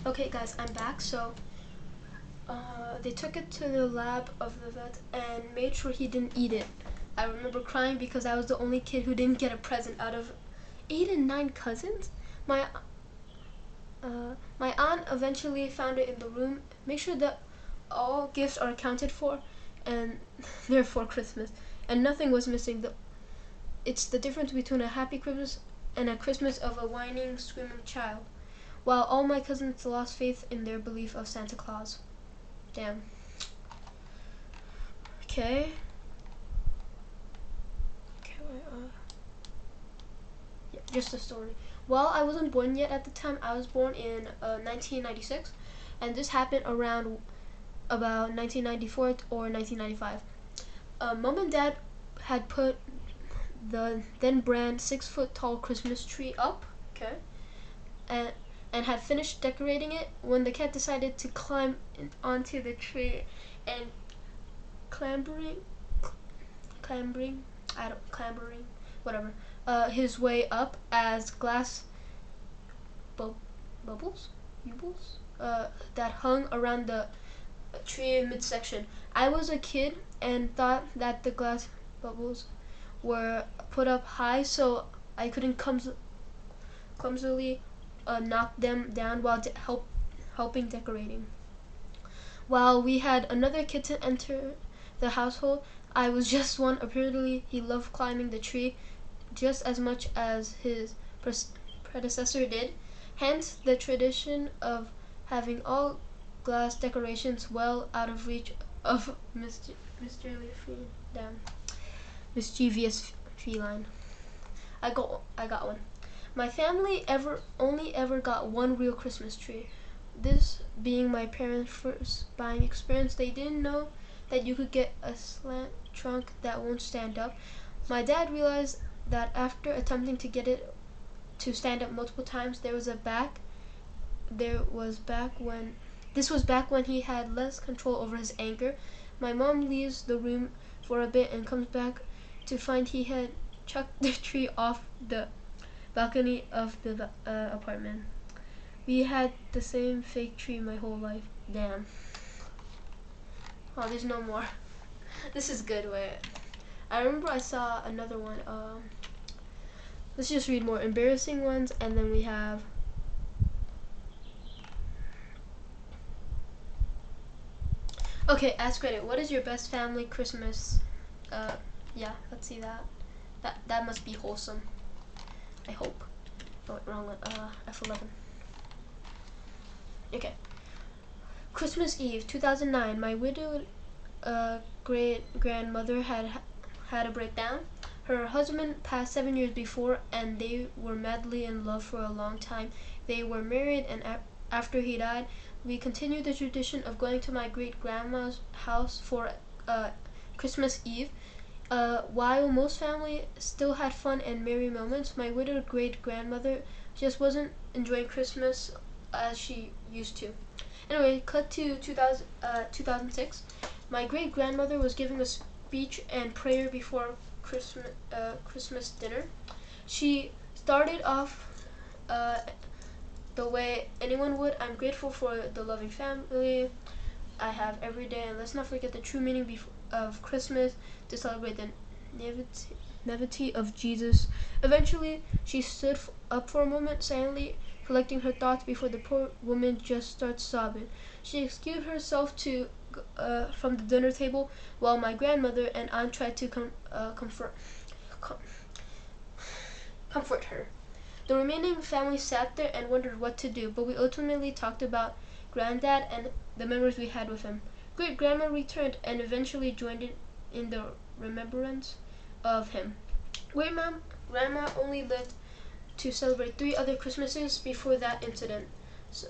Okay guys, I'm back. So they took it to the lab of the vet and made sure he didn't eat it. I remember crying because I was the only kid who didn't get a present out of 8 and 9 cousins. My my aunt eventually found it in the room. Make sure that all gifts are accounted for and they're for Christmas. And nothing was missing. It's the difference between a happy Christmas and a Christmas of a whining, screaming child. While all my cousins lost faith in their belief of Santa Claus. Damn. Okay. Yeah, just a story. Well, I wasn't born yet at the time. I was born in 1996, and this happened around about 1994 or 1995. Mom and Dad had put the then brand 6-foot tall Christmas tree up, okay, and had finished decorating it when the cat decided to climb onto the tree and clambering, whatever, his way up as glass bubbles, that hung around the tree midsection. I was a kid and thought that the glass bubbles were put up high so I couldn't clumsily knock them down while helping decorating. While we had another kitten enter the household, I was just one. Apparently, he loved climbing the tree just as much as his predecessor did. Hence, the tradition of having all glass decorations well out of reach of mischievous feline. I got one. My family only ever got one real Christmas tree. This being my parents' first buying experience, they didn't know that you could get a slant trunk that won't stand up. My dad realized that after attempting to get it to stand up multiple times, this was back when he had less control over his anger. My mom leaves the room for a bit and comes back to find he had chucked the tree off the balcony of the apartment. We had the same fake tree my whole life. Damn. Oh, there's no more. This is good. Wait. I remember I saw another one. Let's just read more embarrassing ones, and then we have. Okay, ask Reddit. What is your best family Christmas? Yeah, let's see that. That must be wholesome. I hope. Oh, wrong one. F11. Okay. Christmas Eve, 2009. My widowed great grandmother had a breakdown. Her husband passed 7 years before, and they were madly in love for a long time. They were married, and after he died, we continued the tradition of going to my great grandma's house for Christmas Eve. While most family still had fun and merry moments, my widowed great grandmother just wasn't enjoying Christmas as she used to. Anyway, cut to 2006. My great grandmother was giving a speech and prayer before Christmas dinner. She started off the way anyone would. I'm grateful for the loving family I have every day, and let's not forget the true meaning of Christmas, to celebrate the nativity of Jesus. Eventually, she stood up for a moment, silently collecting her thoughts before the poor woman just starts sobbing. She excused herself from the dinner table while my grandmother and aunt tried to comfort her. The remaining family sat there and wondered what to do, but we ultimately talked about Granddad and the memories we had with him. Great Grandma returned and eventually joined in the remembrance of him. Grandma only lived to celebrate 3 other Christmases before that incident. So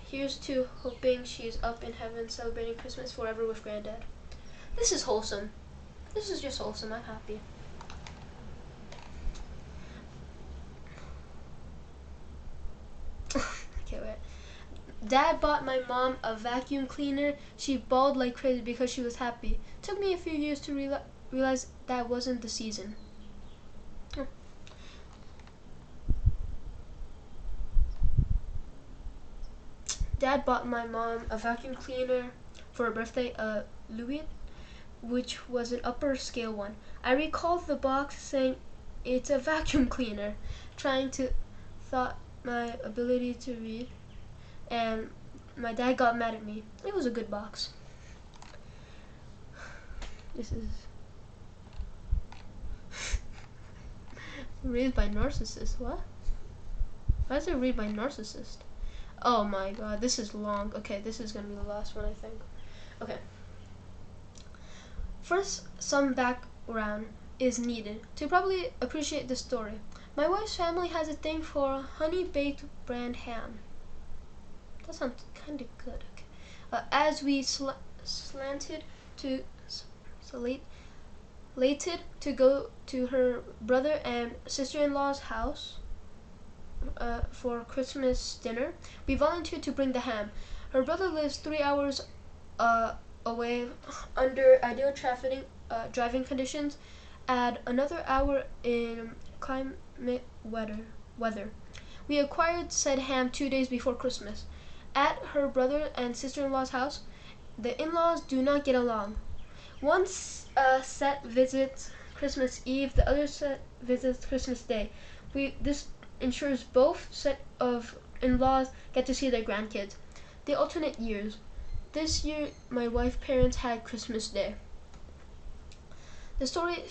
here's to hoping she is up in heaven celebrating Christmas forever with Granddad. This is wholesome. This is just wholesome. I'm happy. Okay, wait. Dad bought my mom a vacuum cleaner. She bawled like crazy because she was happy. Took me a few years to realize that wasn't the season. Dad bought my mom a vacuum cleaner for her birthday, a Louis, which was an upper scale one. I recall the box saying it's a vacuum cleaner, trying to thought my ability to read, and my dad got mad at me. It was a good box. This is raised by narcissist. What? Why does it read by narcissist? Oh my god, this is long. Okay, this is gonna be the last one, I think. Okay. First, some background is needed to probably appreciate the story. My wife's family has a thing for honey-baked brand ham. That sounds kind of good. Okay. As we slanted to lated to go to her brother and sister-in-law's house for Christmas dinner, we volunteered to bring the ham. Her brother lives 3 hours away under ideal driving conditions. Add another hour in climate weather. We acquired said ham 2 days before Christmas. At her brother and sister-in-law's house, the in-laws do not get along. One set visits Christmas Eve, the other set visits Christmas Day. This ensures both set of in-laws get to see their grandkids. They alternate years. This year, my wife's parents had Christmas Day. The story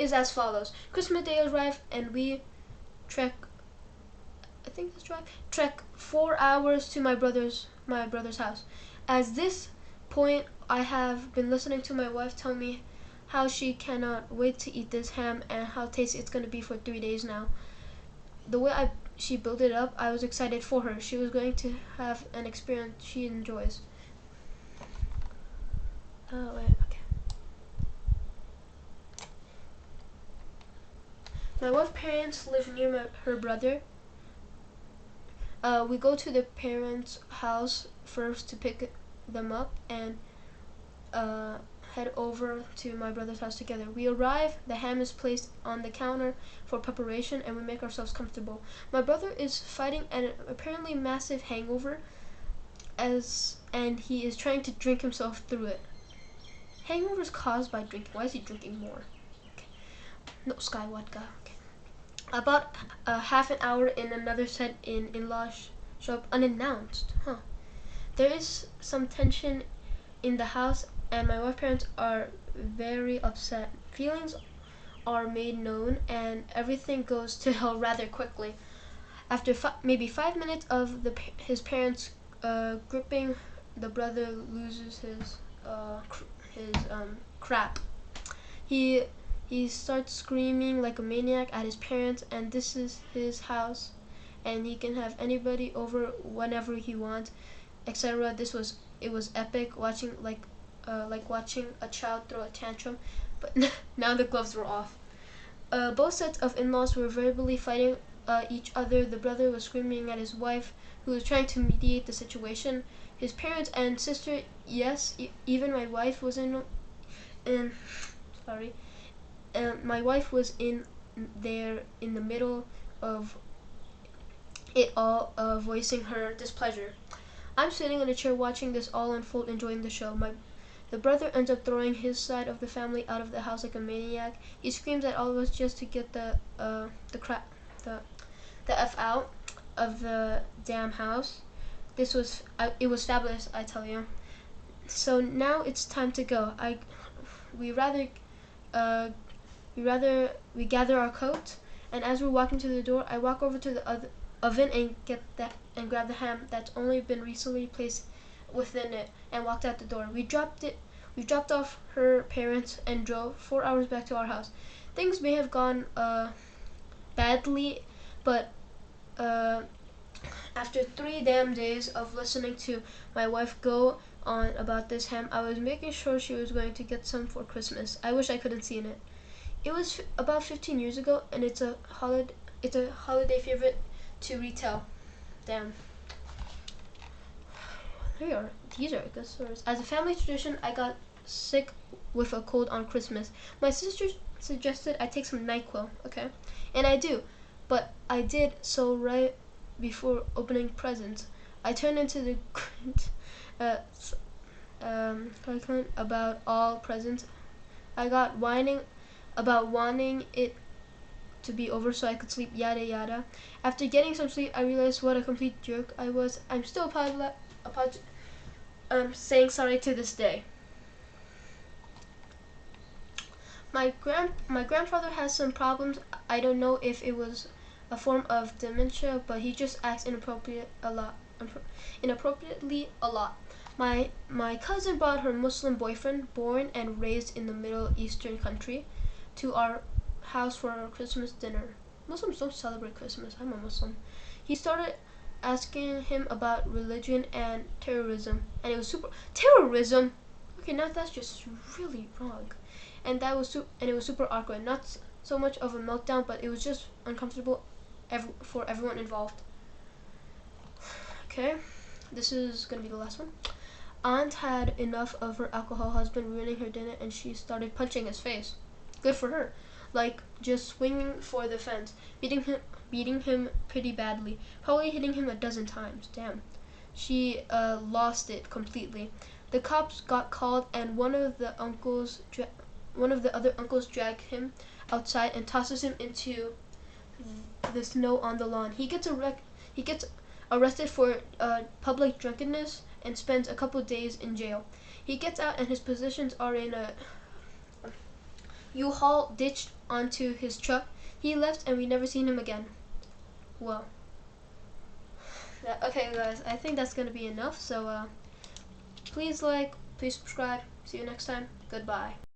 is as follows. Christmas Day arrived and we trek 4 hours to my brother's house. At this point, I have been listening to my wife tell me how she cannot wait to eat this ham and how tasty it's going to be for 3 days now. The way she built it up, I was excited for her. She was going to have an experience she enjoys. Okay. My wife's parents live near her brother. We go to the parents' house first to pick them up and head over to my brother's house together. We arrive, the ham is placed on the counter for preparation, and we make ourselves comfortable. My brother is fighting an apparently massive hangover and he is trying to drink himself through it. Hangovers caused by drinking. Why is he drinking more? Okay. No, Sky Vodka. Okay. About half an hour in, another set in-laws show up unannounced. There is some tension in the house and my wife's parents are very upset. Feelings are made known and everything goes to hell rather quickly. After maybe 5 minutes of his parents gripping, the brother loses his crap. He starts screaming like a maniac at his parents, and this is his house and he can have anybody over whenever he wants, etc. It was epic watching watching a child throw a tantrum, but now the gloves were off. Both sets of in-laws were verbally fighting each other. The brother was screaming at his wife, who was trying to mediate the situation. His parents and sister, yes, even my wife was my wife was in there in the middle of it all, voicing her displeasure. I'm sitting in a chair watching this all unfold, enjoying the show. The brother ends up throwing his side of the family out of the house like a maniac. He screams at all of us just to get the F out of the damn house. It was fabulous, I tell you. So now it's time to go. We gather our coats, and as we're walking to the door, I walk over to the oven and grab the ham that's only been recently placed within it and walked out the door. We dropped off her parents and drove 4 hours back to our house. Things may have gone badly, but after 3 damn days of listening to my wife go on about this ham, I was making sure she was going to get some for Christmas. I wish I could have seen it. It was about 15 years ago, and it's a holiday favorite to retell. Damn. These are good stories. As a family tradition, I got sick with a cold on Christmas. My sister suggested I take some NyQuil, okay? And I do, but I did so right before opening presents. I turned into the cyclone about all presents. I got whining about wanting it to be over so I could sleep, yada yada. After getting some sleep, I realized what a complete jerk I was. I'm still saying sorry to this day. My grandfather has some problems. I don't know if it was a form of dementia, but he just acts inappropriately a lot. My cousin brought her Muslim boyfriend, born and raised in the Middle Eastern country, to our house for our Christmas dinner. Muslims don't celebrate Christmas. I'm a Muslim. He started asking him about religion and terrorism, and it was super terrorism. Okay, now that's just really wrong, and it was super awkward. Not so much of a meltdown, but it was just uncomfortable for everyone involved. Okay, this is gonna be the last one. Aunt had enough of her alcohol husband ruining her dinner, and she started punching his face. Good for her. Like just swinging for the fence, beating him pretty badly, probably hitting him a dozen times. Damn. She lost it completely. The cops got called, and one of the other uncles dragged him outside and tosses him into the snow on the lawn. He gets arrested for public drunkenness and spends a couple days in jail. He gets out, and his possessions are in a U-Haul ditched onto his truck. He left, and we never seen him again. Well, okay, guys, I think that's gonna be enough. So please like, please subscribe. See you next time. Goodbye.